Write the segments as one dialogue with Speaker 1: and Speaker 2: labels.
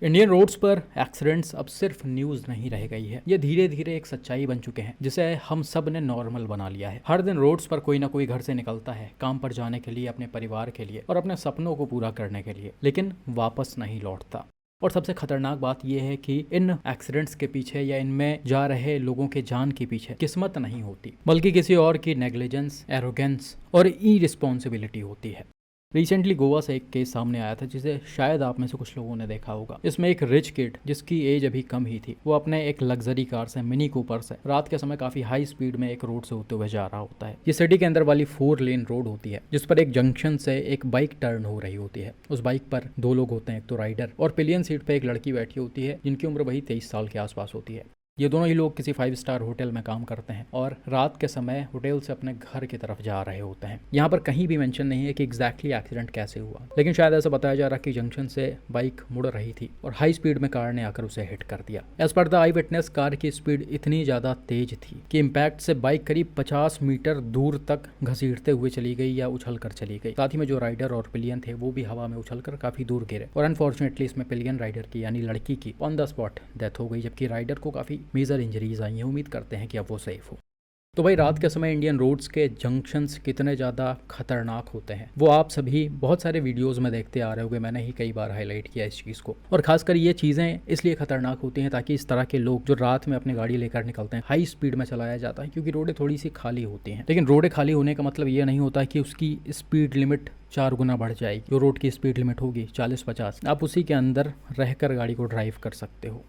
Speaker 1: Indian roads पर accidents अब सिर्फ न्यूज़ नहीं रह गई है, ये धीरे धीरे एक सच्चाई बन चुके हैं जिसे हम सब ने नॉर्मल बना लिया है। हर दिन रोड्स पर कोई ना कोई घर से निकलता है, काम पर जाने के लिए, अपने परिवार के लिए और अपने सपनों को पूरा करने के लिए, लेकिन वापस नहीं लौटता। और सबसे खतरनाक बात यह है कि इन एक्सीडेंट्स के पीछे या इनमें जा रहे लोगों के जान के पीछे किस्मत नहीं होती, बल्कि किसी और की नेग्लिजेंस, एरोगेंस और इरिस्पॉन्सिबिलिटी होती है। रिसेंटली गोवा से एक केस सामने आया था जिसे शायद आप में से कुछ लोगों ने देखा होगा। इसमें एक रिच किड जिसकी एज अभी कम ही थी, वो अपने एक लग्जरी कार से, मिनी कूपर से, रात के समय काफी हाई स्पीड में एक रोड से होते हुए जा रहा होता है। ये सिटी के अंदर वाली 4 लेन रोड होती है जिस पर एक जंक्शन से एक बाइक टर्न हो रही होती है। उस बाइक पर 2 लोग होते हैं, एक तो राइडर और पिलियन सीट पे एक लड़की बैठी होती है जिनकी उम्र वही 23 साल के आसपास होती है। ये दोनों ही लोग किसी 5 स्टार होटल में काम करते हैं और रात के समय होटल से अपने घर की तरफ जा रहे होते हैं। यहाँ पर कहीं भी मेंशन नहीं है कि एग्जैक्टली एक्सीडेंट कैसे हुआ, लेकिन शायद ऐसा बताया जा रहा कि जंक्शन से बाइक मुड़ रही थी और हाई स्पीड में कार ने आकर उसे हिट कर दिया। As per the eyewitness, car की स्पीड इतनी ज्यादा तेज थी कि इम्पैक्ट से बाइक करीब 50 मीटर दूर तक घसीटते हुए चली गई या उछल कर चली गई। साथ ही में जो राइडर और पिलियन थे वो भी हवा में उछलकर काफी दूर गिरे और अनफॉर्चुनेटली इसमें पिलियन राइडर की यानी लड़की की ऑन द स्पॉट डेथ हो गई, जबकि राइडर को काफी मेजर इंजरीज आई हैं। उम्मीद करते हैं कि अब वो सेफ हो। तो भाई, रात के समय इंडियन रोड्स के जंक्शंस कितने ज़्यादा खतरनाक होते हैं वो आप सभी बहुत सारे वीडियोस में देखते आ रहे होंगे। मैंने ही कई बार हाईलाइट किया इस चीज़ को। और खासकर ये चीज़ें इसलिए खतरनाक होती हैं ताकि इस तरह के लोग जो रात में अपनी गाड़ी लेकर निकलते हैं, हाई स्पीड में चलाया जाता है क्योंकि रोडें थोड़ी सी खाली होती हैं। लेकिन रोडें खाली होने का मतलब ये नहीं होता कि उसकी स्पीड लिमिट 4 गुना बढ़ जाएगी। जो रोड की स्पीड लिमिट होगी 40-50, आप उसी के अंदर रहकर गाड़ी को ड्राइव कर सकते हो।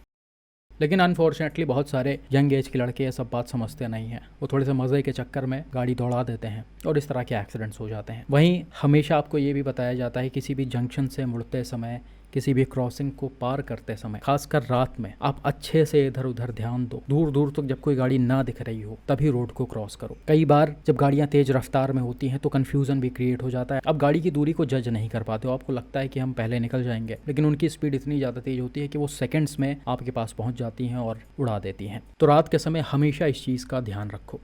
Speaker 1: लेकिन अनफॉर्चुनेटली बहुत सारे यंग एज के लड़के ये सब बात समझते नहीं हैं। वो थोड़े से मज़े के चक्कर में गाड़ी दौड़ा देते हैं और इस तरह के एक्सीडेंट्स हो जाते हैं। वहीं हमेशा आपको ये भी बताया जाता है किसी भी जंक्शन से मुड़ते समय, किसी भी क्रॉसिंग को पार करते समय, खासकर रात में, आप अच्छे से इधर उधर ध्यान दो। दूर दूर तक जब कोई गाड़ी ना दिख रही हो तभी रोड को क्रॉस करो। कई बार जब गाड़ियां तेज रफ्तार में होती हैं तो कंफ्यूजन भी क्रिएट हो जाता है। अब गाड़ी की दूरी को जज नहीं कर पाते हो, आपको लगता है कि हम पहले निकल जाएंगे, लेकिन उनकी स्पीड इतनी ज़्यादा तेज होती है कि वो सेकेंड्स में आपके पास पहुंच जाती हैं और उड़ा देती हैं। तो रात के समय हमेशा इस चीज़ का ध्यान रखो।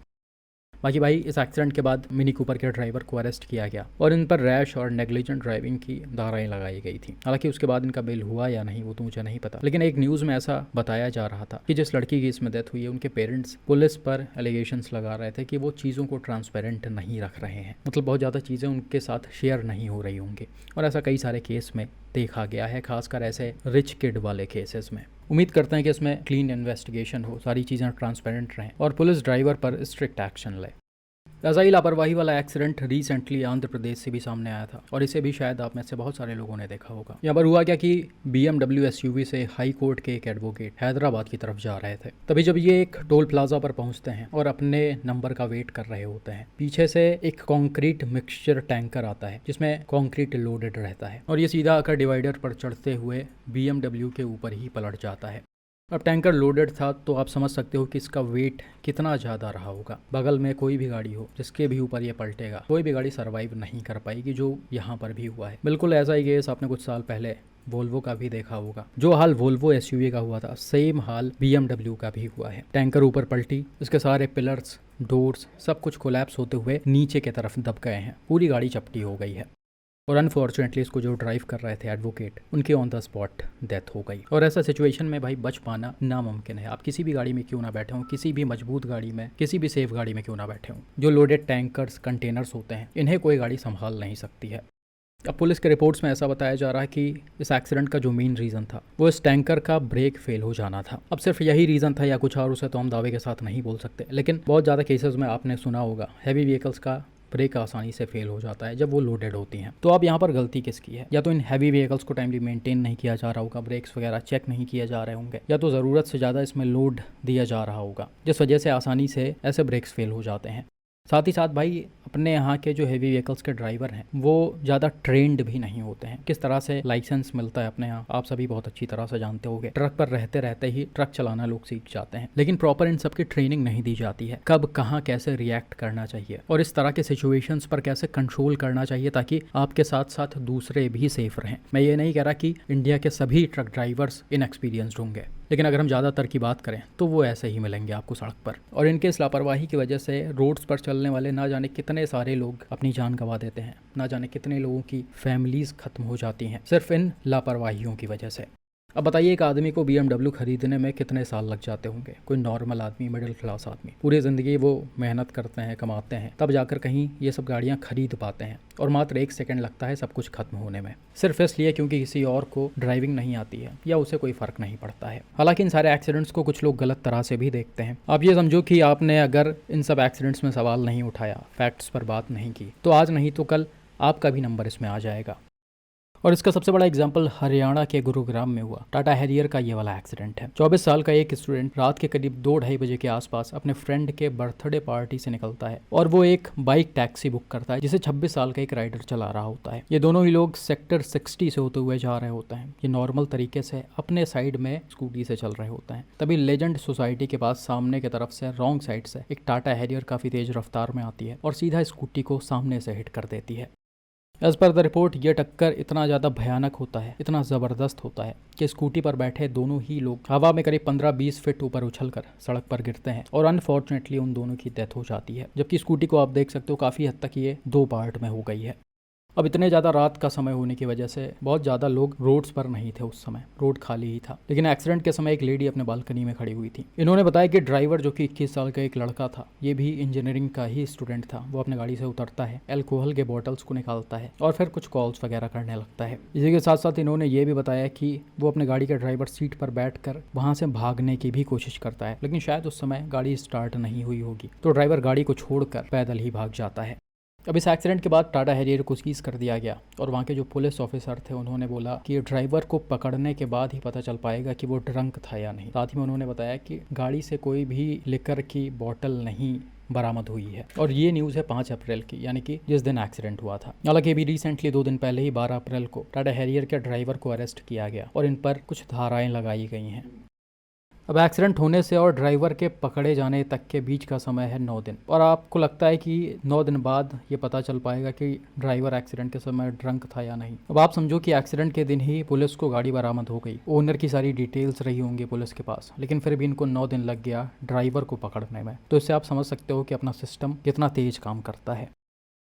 Speaker 1: बाकी भाई, इस एक्सीडेंट के बाद मिनी कूपर के ड्राइवर को अरेस्ट किया गया और इन पर रैश और नेग्लिजेंट ड्राइविंग की धाराएं लगाई गई थी। हालांकि उसके बाद इनका बेल हुआ या नहीं वो तो मुझे नहीं पता, लेकिन एक न्यूज़ में ऐसा बताया जा रहा था कि जिस लड़की की इसमें डेथ हुई है उनके पेरेंट्स पुलिस पर एलिगेशंस लगा रहे थे कि वो चीज़ों को ट्रांसपेरेंट नहीं रख रहे हैं, मतलब बहुत ज़्यादा चीज़ें उनके साथ शेयर नहीं हो रही होंगी। और ऐसा कई सारे केस में देखा गया है, खासकर ऐसे रिच किड वाले केसेस में। उम्मीद करते हैं कि इसमें क्लीन इन्वेस्टिगेशन हो, सारी चीज़ें ट्रांसपेरेंट रहें और पुलिस ड्राइवर पर स्ट्रिक्ट एक्शन ले। ऐसा ही लापरवाही वाला एक्सीडेंट रिसेंटली आंध्र प्रदेश से भी सामने आया था और इसे भी शायद आप में से बहुत सारे लोगों ने देखा होगा। यहाँ पर हुआ क्या कि BMW SUV से हाई कोर्ट के एक एडवोकेट हैदराबाद की तरफ जा रहे थे। तभी जब ये एक टोल प्लाजा पर पहुंचते हैं और अपने नंबर का वेट कर रहे होते हैं, पीछे से एक कॉन्क्रीट मिक्सचर टैंकर आता है जिसमें कॉन्क्रीट लोडेड रहता है और ये सीधा आकर डिवाइडर पर चढ़ते हुए BMW के ऊपर ही पलट जाता है। अब टैंकर लोडेड था तो आप समझ सकते हो कि इसका वेट कितना ज़्यादा रहा होगा। बगल में कोई भी गाड़ी हो जिसके भी ऊपर ये पलटेगा, कोई भी गाड़ी सर्वाइव नहीं कर पाएगी, जो यहाँ पर भी हुआ है। बिल्कुल ऐसा ही केस आपने कुछ साल पहले वोल्वो का भी देखा होगा। जो हाल वोल्वो SUV का हुआ था, सेम हाल BMW का भी हुआ है। टैंकर ऊपर पलटी, इसके सारे पिलर्स, डोर्स सब कुछ कोलैप्स होते हुए नीचे की तरफ दब गए हैं, पूरी गाड़ी चपटी हो गई है। और अनफॉर्चुनेटली इसको जो ड्राइव कर रहे थे एडवोकेट, उनकी ऑन द स्पॉट डेथ हो गई। और ऐसा सिचुएशन में भाई बच पाना नामुमकिन है। आप किसी भी गाड़ी में क्यों ना बैठे हों, किसी भी मजबूत गाड़ी में, किसी भी सेफ गाड़ी में क्यों ना बैठे हों, जो लोडेड टैंकर्स, कंटेनर्स होते हैं, इन्हें कोई गाड़ी संभाल नहीं सकती है। अब पुलिस के रिपोर्ट्स में ऐसा बताया जा रहा है कि इस एक्सीडेंट का जो मेन रीज़न था वो इस टैंकर का ब्रेक फेल हो जाना था। अब सिर्फ यही रीज़न था या कुछ और, उसे तो हम दावे के साथ नहीं बोल सकते, लेकिन बहुत ज़्यादा केसेस में आपने सुना होगा हैवी व्हीकल्स का ब्रेक आसानी से फेल हो जाता है जब वो लोडेड होती हैं। तो अब यहाँ पर गलती किसकी है? या तो इन हैवी व्हीकल्स को टाइमली मेंटेन नहीं किया जा रहा होगा, ब्रेक्स वगैरह चेक नहीं किए जा रहे होंगे, या तो ज़रूरत से ज़्यादा इसमें लोड दिया जा रहा होगा जिस वजह से आसानी से ऐसे ब्रेक्स फेल हो जाते हैं। साथ ही साथ भाई, अपने यहाँ के जो हैवी व्हीकल्स के ड्राइवर हैं वो ज़्यादा ट्रेंड भी नहीं होते हैं। किस तरह से लाइसेंस मिलता है अपने यहाँ आप सभी बहुत अच्छी तरह से जानते होंगे। ट्रक पर रहते रहते ही ट्रक चलाना लोग सीख जाते हैं, लेकिन प्रॉपर इन सब की ट्रेनिंग नहीं दी जाती है। कब कहाँ कैसे रिएक्ट करना चाहिए और इस तरह के सिचुएशंस पर कैसे कंट्रोल करना चाहिए ताकि आपके साथ साथ दूसरे भी सेफ रहें। मैं ये नहीं कह रहा कि इंडिया के सभी ट्रक ड्राइवर्स इनएक्सपीरियंस्ड होंगे, लेकिन अगर हम ज़्यादातर की बात करें तो वो ऐसे ही मिलेंगे आपको सड़क पर। और इनके इस लापरवाही की वजह से रोड्स पर चलने वाले ना जाने कितने सारे लोग अपनी जान गंवा देते हैं, ना जाने कितने लोगों की फैमिलीज खत्म हो जाती हैं सिर्फ इन लापरवाहियों की वजह से। अब बताइए एक आदमी को BMW खरीदने में कितने साल लग जाते होंगे। कोई नॉर्मल आदमी, मिडिल क्लास आदमी पूरी ज़िंदगी वो मेहनत करते हैं, कमाते हैं, तब जाकर कहीं ये सब गाड़ियाँ खरीद पाते हैं और मात्र 1 सेकंड लगता है सब कुछ खत्म होने में, सिर्फ इसलिए क्योंकि किसी और को ड्राइविंग नहीं आती है या उसे कोई फ़र्क नहीं पड़ता है। हालांकि इन सारे एक्सीडेंट्स को कुछ लोग गलत तरह से भी देखते हैं। आप ये समझो कि आपने अगर इन सब एक्सीडेंट्स में सवाल नहीं उठाया, फैक्ट्स पर बात नहीं की, तो आज नहीं तो कल आपका भी नंबर इसमें आ जाएगा। और इसका सबसे बड़ा एग्जाम्पल हरियाणा के गुरुग्राम में हुआ टाटा हैरियर का ये वाला एक्सीडेंट है। 24 साल का एक स्टूडेंट रात के करीब 2-2:30 बजे के आसपास अपने फ्रेंड के बर्थडे पार्टी से निकलता है और वो एक बाइक टैक्सी बुक करता है जिसे 26 साल का एक राइडर चला रहा होता है। ये दोनों ही लोग सेक्टर 60 से होते हुए जा रहे होते हैं। ये नॉर्मल तरीके से अपने साइड में स्कूटी से चल रहे होते हैं। तभी लेजेंड सोसाइटी के पास सामने की तरफ से रॉन्ग साइड से एक टाटा हैरियर काफ़ी तेज रफ्तार में आती है और सीधा स्कूटी को सामने से हिट कर देती है। एज पर द रिपोर्ट ये टक्कर इतना ज़्यादा भयानक होता है, इतना ज़बरदस्त होता है कि स्कूटी पर बैठे दोनों ही लोग हवा में करीब 15-20 फीट ऊपर उछलकर सड़क पर गिरते हैं और अनफॉर्चुनेटली उन दोनों की डेथ हो जाती है। जबकि स्कूटी को आप देख सकते हो काफ़ी हद तक ये 2 पार्ट में हो गई है। अब इतने ज़्यादा रात का समय होने की वजह से बहुत ज़्यादा लोग रोड्स पर नहीं थे उस समय, रोड खाली ही था। लेकिन एक्सीडेंट के समय एक लेडी अपने बालकनी में खड़ी हुई थी। इन्होंने बताया कि ड्राइवर जो कि 21 साल का एक लड़का था, ये भी इंजीनियरिंग का ही स्टूडेंट था। वो अपने गाड़ी से उतरता है, अल्कोहल के बॉटल्स को निकालता है और फिर कुछ कॉल्स वगैरह करने लगता है। इसी के साथ साथ इन्होंने ये भी बताया कि वो अपने गाड़ी के ड्राइवर सीट पर बैठकर वहाँ से भागने की भी कोशिश करता है, लेकिन शायद उस समय गाड़ी स्टार्ट नहीं हुई होगी, तो ड्राइवर गाड़ी को छोड़कर पैदल ही भाग जाता है। अब इस एक्सीडेंट के बाद टाटा हैरियर को सीज कर दिया गया और वहाँ के जो पुलिस ऑफिसर थे उन्होंने बोला कि ड्राइवर को पकड़ने के बाद ही पता चल पाएगा कि वो ड्रंक था या नहीं। साथ ही में उन्होंने बताया कि गाड़ी से कोई भी लिकर की बोतल नहीं बरामद हुई है। और ये न्यूज़ है 5 अप्रैल की, यानी कि जिस दिन एक्सीडेंट हुआ था। हालांकि अभी रिसेंटली 2 दिन पहले ही 12 अप्रैल को टाटा हैरियर के ड्राइवर को अरेस्ट किया गया और इन पर कुछ धाराएं लगाई गई हैं। अब एक्सीडेंट होने से और ड्राइवर के पकड़े जाने तक के बीच का समय है 9 दिन। और आपको लगता है कि 9 दिन बाद ये पता चल पाएगा कि ड्राइवर एक्सीडेंट के समय ड्रंक था या नहीं। अब आप समझो कि एक्सीडेंट के दिन ही पुलिस को गाड़ी बरामद हो गई, ओनर की सारी डिटेल्स रही होंगी पुलिस के पास, लेकिन फिर भी इनको 9 दिन लग गया ड्राइवर को पकड़ने में। तो इससे आप समझ सकते हो कि अपना सिस्टम कितना तेज काम करता है।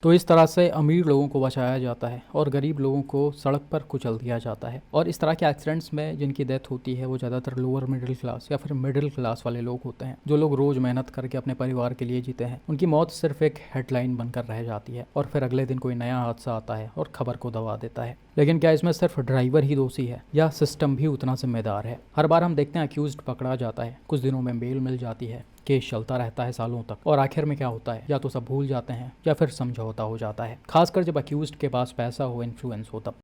Speaker 1: तो इस तरह से अमीर लोगों को बचाया जाता है और गरीब लोगों को सड़क पर कुचल दिया जाता है। और इस तरह के एक्सीडेंट्स में जिनकी डेथ होती है वो ज़्यादातर लोअर मिडिल क्लास या फिर मिडिल क्लास वाले लोग होते हैं, जो लोग रोज़ मेहनत करके अपने परिवार के लिए जीते हैं। उनकी मौत सिर्फ एक हेडलाइन बनकर रह जाती है और फिर अगले दिन कोई नया हादसा आता है और खबर को दबा देता है। लेकिन क्या इसमें सिर्फ ड्राइवर ही दोषी है या सिस्टम भी उतना जिम्मेदार है? हर बार हम देखते हैं अक्यूज्ड पकड़ा जाता है, कुछ दिनों में बेल मिल जाती है, केस चलता रहता है सालों तक, और आखिर में क्या होता है, या तो सब भूल जाते हैं या फिर समझौता हो जाता है। खासकर जब अक्यूज्ड के पास पैसा हो, इन्फ्लुएंस हो तब।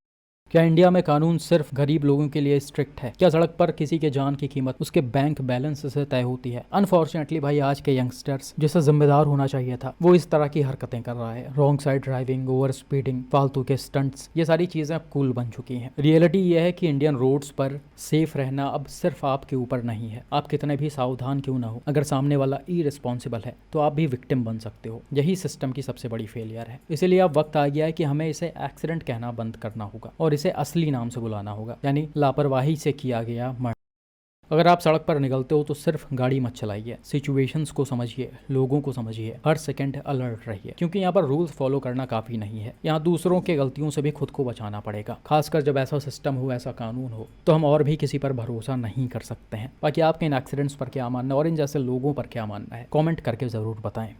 Speaker 1: क्या इंडिया में कानून सिर्फ गरीब लोगों के लिए स्ट्रिक्ट है? क्या सड़क पर किसी के जान की कीमत उसके बैंक बैलेंस से तय होती है? अनफॉर्चुनेटली भाई आज के यंगस्टर्स जिसे जिम्मेदार होना चाहिए था वो इस तरह की हरकतें कर रहा है। Wrong side driving, over speeding, फालतू के स्टंट्स, ये सारी चीजें अब कूल बन चुकी हैं। रियलिटी ये है कि इंडियन रोड्स पर सेफ रहना अब सिर्फ आपके ऊपर नहीं है। आप कितने भी सावधान क्यों ना हो, अगर सामने वाला इररिस्पॉन्सिबल है तो आप भी विक्टिम बन सकते हो। यही सिस्टम की सबसे बड़ी फेलियर है। इसीलिए अब वक्त आ गया है कि हमें इसे एक्सीडेंट कहना बंद करना होगा और इसे असली नाम से बुलाना होगा, यानी लापरवाही से किया गया मर्डर। अगर आप सड़क पर निकलते हो तो सिर्फ गाड़ी मत चलाइए, सिचुएशंस को समझिए, लोगों को समझिए, हर सेकंड अलर्ट रहिए, क्योंकि यहाँ पर रूल्स फॉलो करना काफ़ी नहीं है। यहाँ दूसरों के गलतियों से भी खुद को बचाना पड़ेगा, खासकर जब ऐसा सिस्टम हो, ऐसा कानून हो, तो हम और भी किसी पर भरोसा नहीं कर सकते हैं। बाकी आपके इन एक्सीडेंट्स पर क्या मानना और इन जैसे लोगों पर क्या मानना है, कॉमेंट करके ज़रूर बताएं।